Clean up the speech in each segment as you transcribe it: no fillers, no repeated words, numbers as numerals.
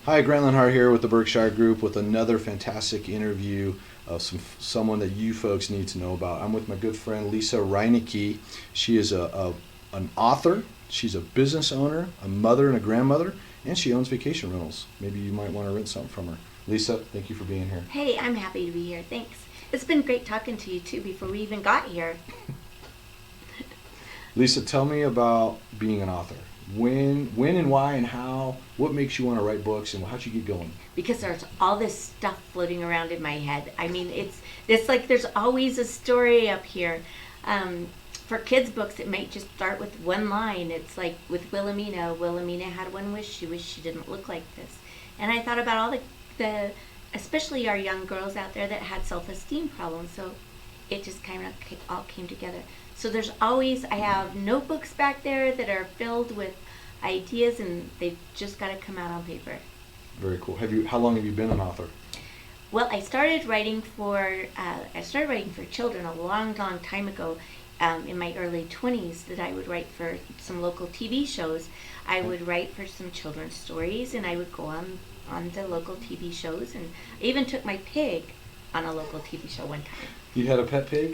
Hi, Grant Lenhart here with the Berkshire Group with another fantastic interview of someone that you folks need to know about. I'm with my good friend Lisa Reinicke. She is an author, she's a business owner, a mother and a grandmother, and she owns vacation rentals. Maybe you might want to rent something from her. Lisa, thank you for being here. Hey, I'm happy to be here. Thanks. It's been great talking to you too before we even got here. Lisa, tell me about being an author. When and why and how, what makes you want to write books, and how'd you get going? Because there's all this stuff floating around in my head. I mean, it's like there's always a story up here. For kids' books, it might just start with one line. It's like with Wilhelmina. Wilhelmina had one wish. She wished she didn't look like this. And I thought about all the especially our young girls out there that had self-esteem problems. So it just kind of all came together. So I have notebooks back there that are filled with ideas, and they've just got to come out on paper. Very cool. How long have you been an author? Well, I started writing for children a long, long time ago. In my early 20s, that I would write for some local TV shows. I would write for some children's stories, and I would go on the local TV shows, and I even took my pig on a local TV show one time. You had a pet pig?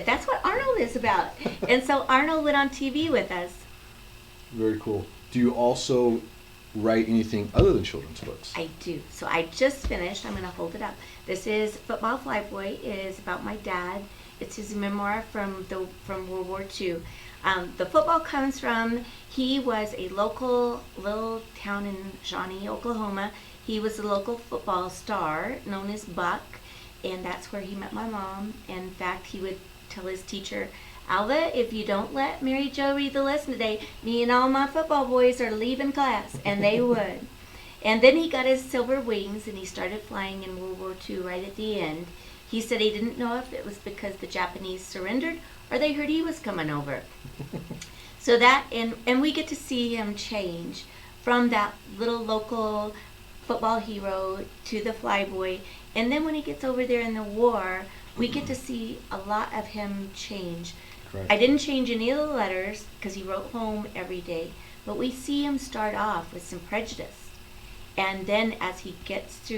That's what Arnold is about. And so Arnold went on TV with us. Very cool. Do you also write anything other than children's books? I do. So I just finished. I'm going to hold it up. This is Football Flyboy. It is about my dad. It's his memoir from World War II. The football comes from, he was a local little town in Shawnee, Oklahoma. He was a local football star known as Buck, and that's where he met my mom. In fact, he would tell his teacher, Alva, if you don't let Mary Jo read the lesson today, me and all my football boys are leaving class. And they would. And then he got his silver wings, and he started flying in World War II right at the end. He said he didn't know if it was because the Japanese surrendered or they heard he was coming over. So that, and we get to see him change from that little local football hero to the flyboy. And then when he gets over there in the war, we get to see a lot of him change. Correct. I didn't change any of the letters because he wrote home every day, but we see him start off with some prejudice. And then as he gets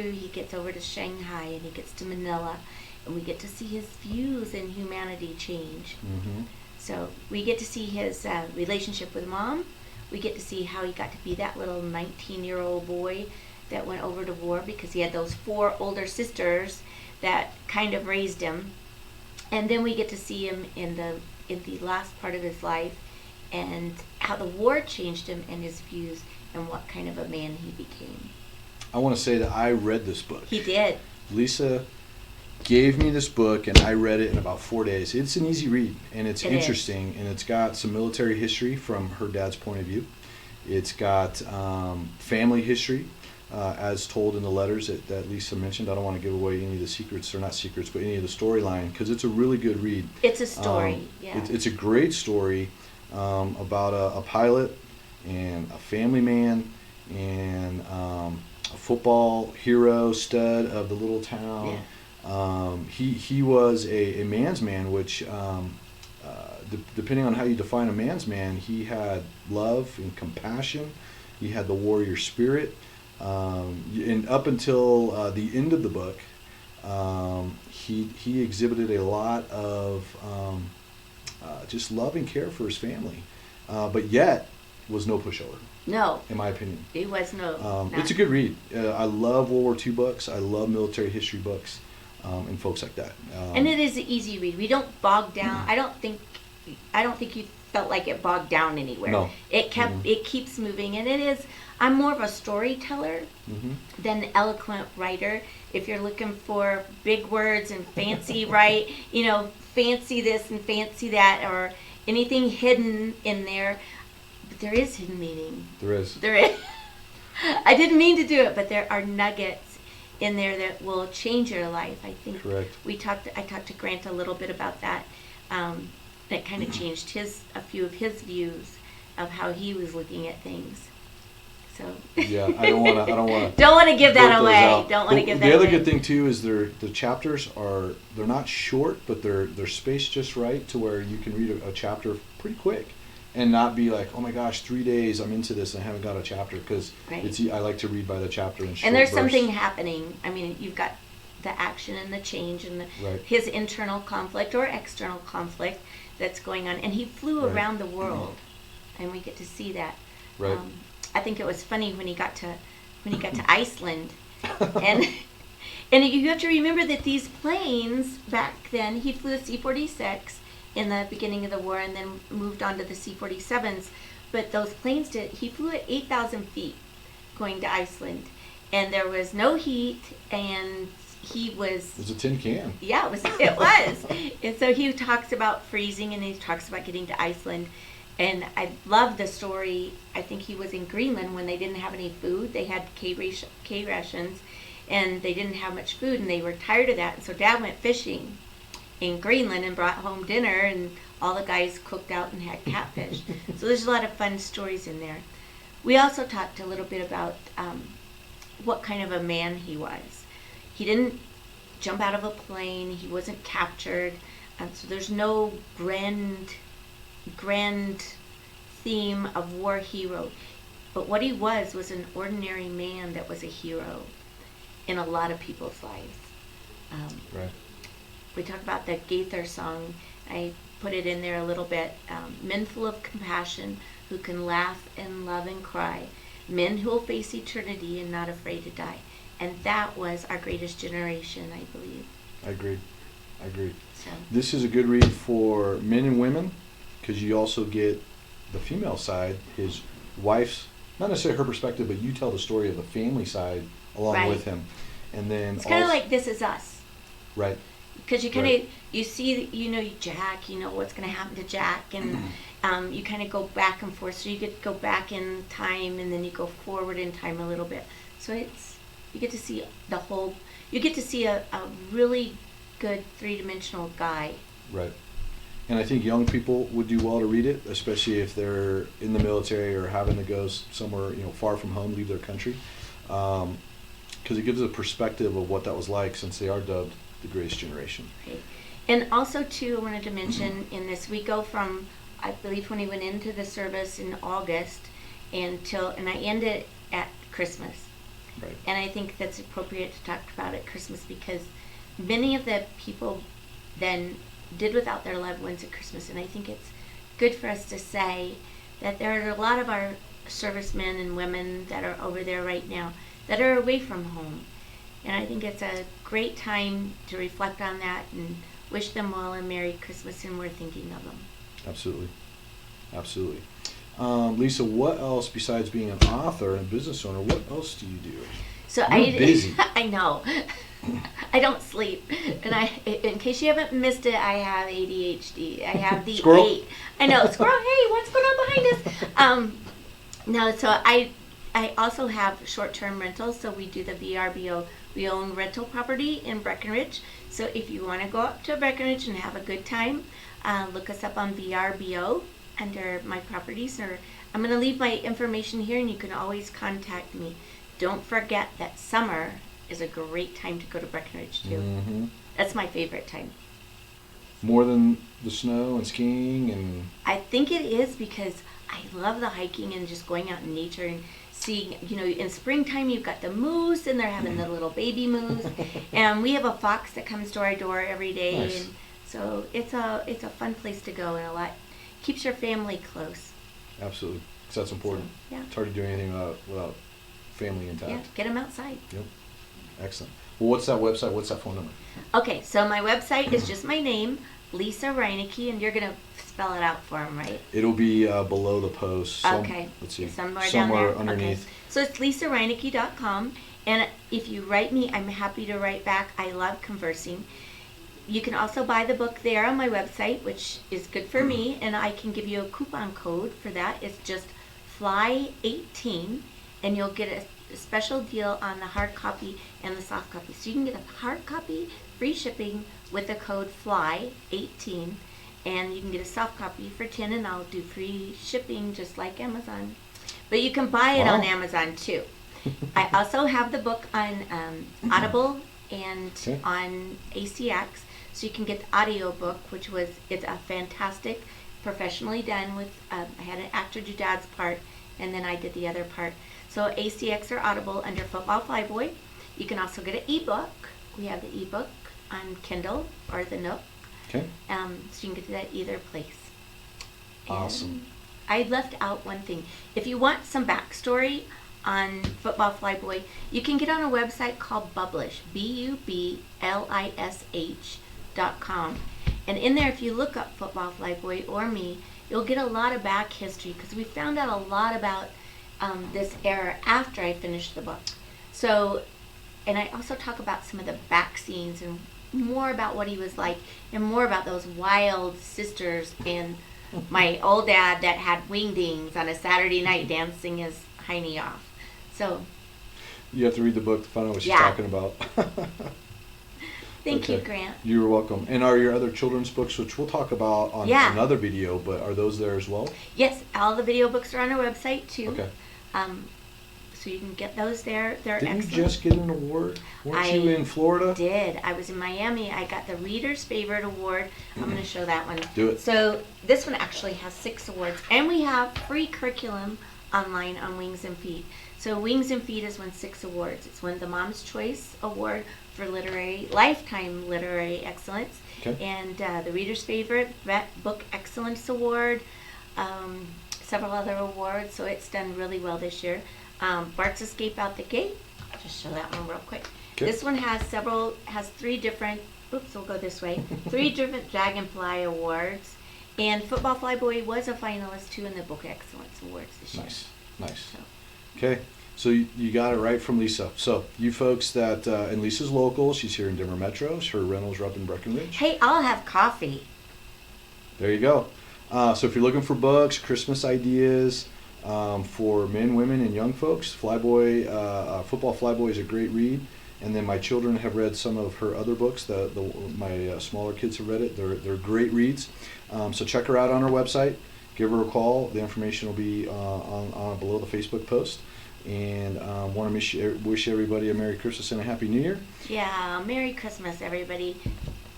over to Shanghai, and he gets to Manila, and we get to see his views in humanity change. Mm-hmm. So we get to see his relationship with mom. We get to see how he got to be that little 19-year-old boy that went over to war because he had those 4 older sisters that kind of raised him. And then we get to see him in the last part of his life, and how the war changed him and his views, and what kind of a man he became. I want to say that I read this book. He did. Lisa gave me this book, and I read it in about 4 days. It's an easy read, and it's interesting, and it's got some military history from her dad's point of view. It's got family history, as told in the letters that Lisa mentioned. I don't want to give away any of the secrets, or not secrets, but any of the storyline, because it's a really good read. It's a story, yeah. It's a great story about a pilot and a family man and a football hero, stud of the little town. Yeah. He was a man's man, which depending on how you define a man's man, he had love and compassion. He had the warrior spirit. And up until the end of the book, he exhibited a lot of just love and care for his family, but yet was no pushover. No. In my opinion. It was no. It's a good read. I love World War II books. I love military history books, and folks like that. And it is an easy read. We don't bog down. I don't think you felt like it bogged down anywhere. No. It keeps moving, and it is. I'm more of a storyteller than an eloquent writer. If you're looking for big words and fancy fancy this and fancy that, or anything hidden in there, but there is hidden meaning. There is. I didn't mean to do it, but there are nuggets in there that will change your life. I think. Correct. I talked to Grant a little bit about that. That kind of changed a few of his views of how he was looking at things. So yeah, I don't want to. Don't want to give that away. Don't want to give that away. The other good thing too is the chapters they're not short, but they're spaced just right to where you can read a chapter pretty quick. and not be like, oh my gosh, 3 days I'm into this and I haven't got a chapter, because Right. I like to read by the chapter in short And there's bursts. something happening. I mean, you've got the action and the change and Right. his internal conflict or external conflict that's going on. And he flew Right. around the world, and we get to see that. Right. I think it was funny when he got to Iceland, and and you have to remember that these planes back then, he flew a C-46 in the beginning of the war, and then moved on to the C-47s. But those planes he flew at 8,000 feet going to Iceland, and there was no heat, and It was a tin can. yeah, it was. And so he talks about freezing, and he talks about getting to Iceland. And I love the story. I think he was in Greenland when they didn't have any food. They had K rations, and they didn't have much food, and they were tired of that. And so Dad went fishing in Greenland and brought home dinner, and all the guys cooked out and had catfish. So there's a lot of fun stories in there. We also talked a little bit about what kind of a man he was. He didn't jump out of a plane. He wasn't captured. So there's no grand theme of war hero. But what he was an ordinary man that was a hero in a lot of people's lives. Right. We talked about the Gaither song. I put it in there a little bit. Men full of compassion who can laugh and love and cry. Men who will face eternity and not afraid to die. And that was our greatest generation, I believe. I agree. So, This is a good read for men and women, because you also get the female side, his wife's, not necessarily her perspective, but you tell the story of the family side along Right. with him. And then it's kind of like This Is Us. Right. Because you kind of, Right. you see, Jack, what's going to happen to Jack, and you kind of go back and forth. So you get to go back in time, and then you go forward in time a little bit. So you get to see you get to see a really good three-dimensional guy. Right. And I think young people would do well to read it, especially if they're in the military or having to go somewhere, far from home, leave their country. Because it gives a perspective of what that was like, since they are dubbed the greatest generation. Right. And also, too, I wanted to mention in this, we go from, I believe, when he went into the service in August and I end it at Christmas. Right. And I think that's appropriate to talk about at Christmas, because many of the people then did without their loved ones at Christmas. And I think it's good for us to say that there are a lot of our servicemen and women that are over there right now that are away from home. And I think it's a great time to reflect on that and wish them well and Merry Christmas, and we're thinking of them. Absolutely. Lisa, what else besides being an author and business owner, what else do you do? So You're busy. I know. I don't sleep. And in case you haven't missed it, I have ADHD. I have the Squirrel. 8. I know, squirrel, hey, what's going on behind us? No, so I also have short-term rentals. So we do the VRBO. We own rental property in Breckenridge. So if you want to go up to Breckenridge and have a good time, look us up on VRBO under my properties. Or I'm going to leave my information here, and you can always contact me. Don't forget that summer is a great time to go to Breckenridge too. Mm-hmm. That's my favorite time. More than the snow and skiing and... I think it is, because I love the hiking and just going out in nature and seeing, in springtime you've got the moose, and they're having the little baby moose. And we have a fox that comes to our door every day. Nice. And so it's a fun place to go, and keeps your family close. Absolutely. Because that's important. So, yeah. It's hard to do anything without family intact. Yeah, get them outside. Yep. Excellent. Well, what's that website? What's that phone number? Okay, so my website is just my name, Lisa Reinicke, and you're going to spell it out for them, right? It'll be below the post. Okay. Let's see. Somewhere down there. underneath. Okay. So it's LisaReinicke.com, and if you write me, I'm happy to write back. I love conversing. You can also buy the book there on my website, which is good for me, and I can give you a coupon code for that. It's just FLY18, and you'll get a special deal on the hard copy and the soft copy. So you can get a hard copy, free shipping, with the code FLY18, and you can get a soft copy for 10, and I'll do free shipping just like Amazon. But you can buy it on Amazon too. I also have the book on Audible and on ACX, so you can get the audio book, it's a fantastic professionally done with, I had an actor do Dad's part, and then I did the other part. So ACX or Audible under Football Flyboy. You can also get an ebook. We have the ebook on Kindle or the Nook. Okay. So you can get that either place. Awesome. I left out one thing. If you want some backstory on Football Flyboy, you can get on a website called Bublish, BUBLISH.com. And in there, if you look up Football Flyboy or me, you'll get a lot of back history, because we found out a lot about this era after I finished the book. So, and I also talk about some of the back scenes and more about what he was like, and more about those wild sisters and my old dad that had wingdings on a Saturday night dancing his hiney off. So you have to read the book to find out what she's talking about. Thank you, Grant. You're welcome. And are your other children's books, which we'll talk about on another video, but are those there as well? Yes, all the video books are on our website too. Okay. So you can get those there. They're Didn't excellent. you just get an award? Weren't you in Florida? I did. I was in Miami. I got the Reader's Favorite Award. I'm going to show that one. Do it. So this one actually has 6 awards. And we have free curriculum online on Wings and Feet. So Wings and Feet has won 6 awards. It's won the Mom's Choice Award for Lifetime Literary Excellence. Okay. And the Reader's Favorite Book Excellence Award. Several other awards. So it's done really well this year. Bart's Escape Out the Gate. I'll just show that one real quick. Okay. This one has 3 different, we'll go this way, 3 different Dragonfly Awards. And Football Flyboy was a finalist too in the Book Excellence Awards this year. Nice. Okay, so you got it right from Lisa. So you folks that, and Lisa's local, she's here in Denver Metro. Her rentals are up in Breckenridge. Hey, I'll have coffee. There you go. So if you're looking for books, Christmas ideas, for men, women, and young folks, Football Flyboy is a great read. And then my children have read some of her other books. My smaller kids have read it. They're great reads. So check her out on her website. Give her a call. The information will be on below the Facebook post. And want to wish everybody a Merry Christmas and a Happy New Year. Yeah, Merry Christmas, everybody.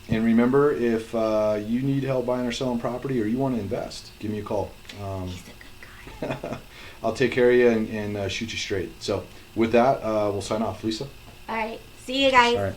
And remember, if you need help buying or selling property, or you want to invest, give me a call. He's a good guy. I'll take care of you and shoot you straight. So with that, we'll sign off. Lisa? All right. See you guys. All right.